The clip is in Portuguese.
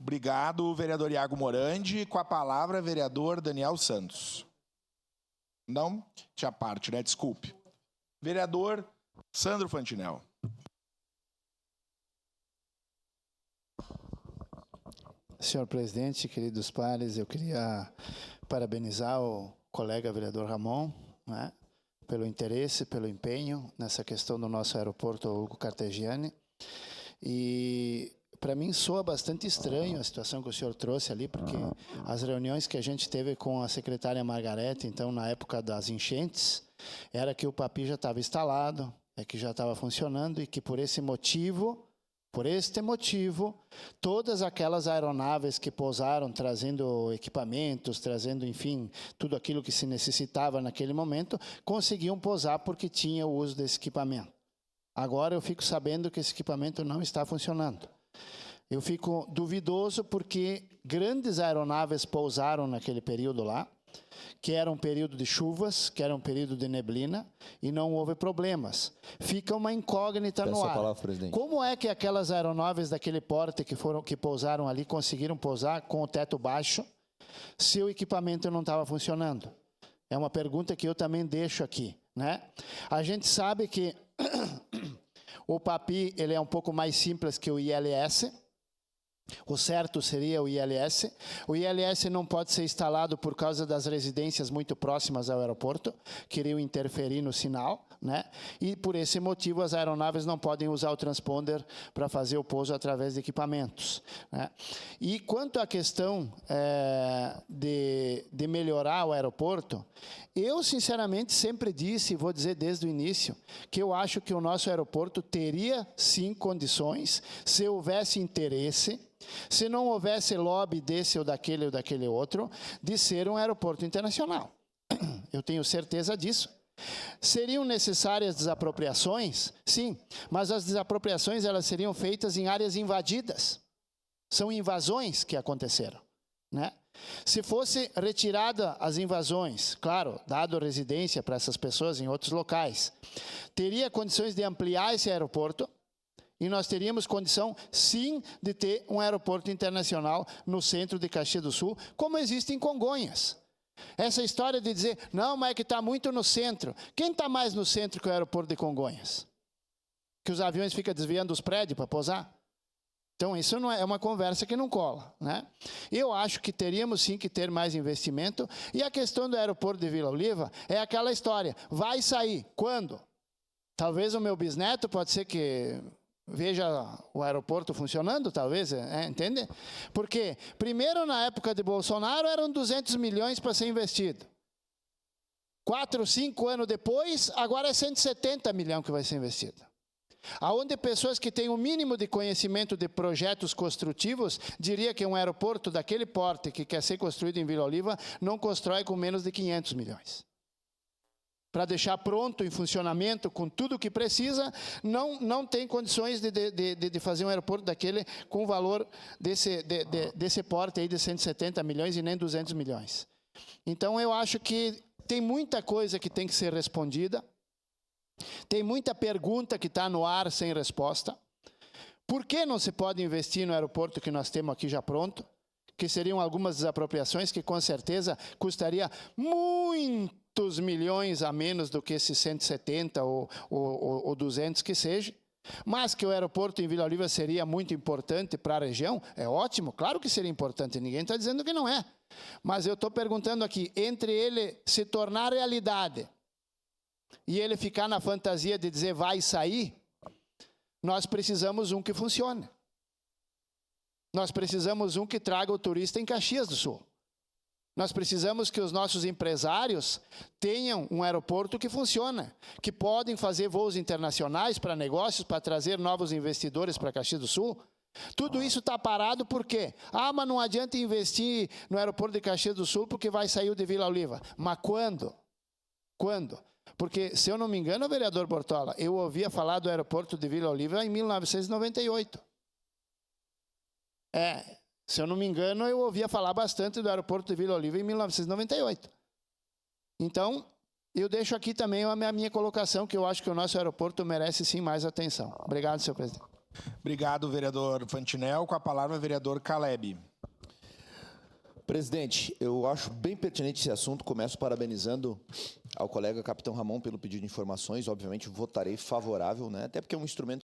Obrigado, vereador Iago Morandi. Com a palavra, vereador Daniel Santos. Não? Tinha parte, né? Desculpe. Vereador Sandro Fantinel. Senhor presidente, queridos pares, eu queria parabenizar o colega vereador Ramon, né, pelo interesse, pelo empenho nessa questão do nosso aeroporto Hugo Cartegiani. E para mim soa bastante estranho a situação que o senhor trouxe ali, porque as reuniões que a gente teve com a secretária Margarete, então na época das enchentes, era que o Papi já estava instalado, que já estava funcionando e que por este motivo, todas aquelas aeronaves que pousaram trazendo equipamentos, trazendo, enfim, tudo aquilo que se necessitava naquele momento, conseguiam pousar porque tinha o uso desse equipamento. Agora eu fico sabendo que esse equipamento não está funcionando. Eu fico duvidoso porque grandes aeronaves pousaram naquele período lá, que era um período de chuvas, que era um período de neblina, e não houve problemas. Fica uma incógnita no ar. Palavra, presidente. Como é que aquelas aeronaves daquele porte que pousaram ali conseguiram pousar com o teto baixo, se o equipamento não estava funcionando? É uma pergunta que eu também deixo aqui, né? A gente sabe que o Papi ele é um pouco mais simples que o ILS. O certo seria o ILS. O ILS não pode ser instalado por causa das residências muito próximas ao aeroporto, que iriam interferir no sinal, né? E por esse motivo as aeronaves não podem usar o transponder para fazer o pouso através de equipamentos, né? E quanto à questão de melhorar o aeroporto, eu sinceramente sempre disse, e vou dizer desde o início, que eu acho que o nosso aeroporto teria sim condições, se houvesse interesse, se não houvesse lobby desse ou daquele outro, de ser um aeroporto internacional. Eu tenho certeza disso. Seriam necessárias desapropriações? Sim, mas as desapropriações elas seriam feitas em áreas invadidas. São invasões que aconteceram, né? Se fosse retirada as invasões, claro, dado residência para essas pessoas em outros locais, teria condições de ampliar esse aeroporto, e nós teríamos condição, sim, de ter um aeroporto internacional no centro de Caxias do Sul, como existe em Congonhas. Essa história de dizer, não, mas é que está muito no centro. Quem está mais no centro que o aeroporto de Congonhas? Que os aviões ficam desviando os prédios para pousar? Então, isso não é uma conversa que não cola, né? Eu acho que teríamos sim que ter mais investimento. E a questão do aeroporto de Vila Oliva é aquela história. Vai sair. Quando? Talvez o meu bisneto pode ser que veja o aeroporto funcionando, talvez, entende? Porque, primeiro, na época de Bolsonaro, eram 200 milhões para ser investido. 4, 5 anos depois, agora é 170 milhões que vai ser investido. Aonde pessoas que têm o mínimo de conhecimento de projetos construtivos diria que um aeroporto daquele porte que quer ser construído em Vila Oliva não constrói com menos de 500 milhões. Para deixar pronto em funcionamento com tudo o que precisa, não tem condições de fazer um aeroporto daquele com o valor desse porte aí de 170 milhões e nem 200 milhões. Então eu acho que tem muita coisa que tem que ser respondida, tem muita pergunta que está no ar sem resposta. Por que não se pode investir no aeroporto que nós temos aqui já pronto? Que seriam algumas desapropriações que com certeza custaria muitos milhões a menos do que esses 170 ou 200 que seja. Mas que o aeroporto em Vila Oliva seria muito importante para a região, é ótimo, claro que seria importante, ninguém está dizendo que não é. Mas eu estou perguntando aqui, entre ele se tornar realidade e ele ficar na fantasia de dizer vai sair, nós precisamos um que funcione. Nós precisamos um que traga o turista em Caxias do Sul. Nós precisamos que os nossos empresários tenham um aeroporto que funcione, que podem fazer voos internacionais para negócios, para trazer novos investidores para Caxias do Sul. Tudo isso está parado por quê? Ah, mas não adianta investir no aeroporto de Caxias do Sul porque vai sair o de Vila Oliva. Mas quando? Quando? Porque, se eu não me engano, vereador Bortola, eu ouvia falar do aeroporto de Vila Oliva em 1998. Se eu não me engano, eu ouvia falar bastante do aeroporto de Vila Oliva em 1998. Então, eu deixo aqui também a minha colocação, que eu acho que o nosso aeroporto merece sim mais atenção. Obrigado, senhor presidente. Obrigado, vereador Fantinel. Com a palavra, vereador Caleb. Presidente, eu acho bem pertinente esse assunto. Começo parabenizando ao colega Capitão Ramon pelo pedido de informações. Obviamente, votarei favorável, né? Até porque é um instrumento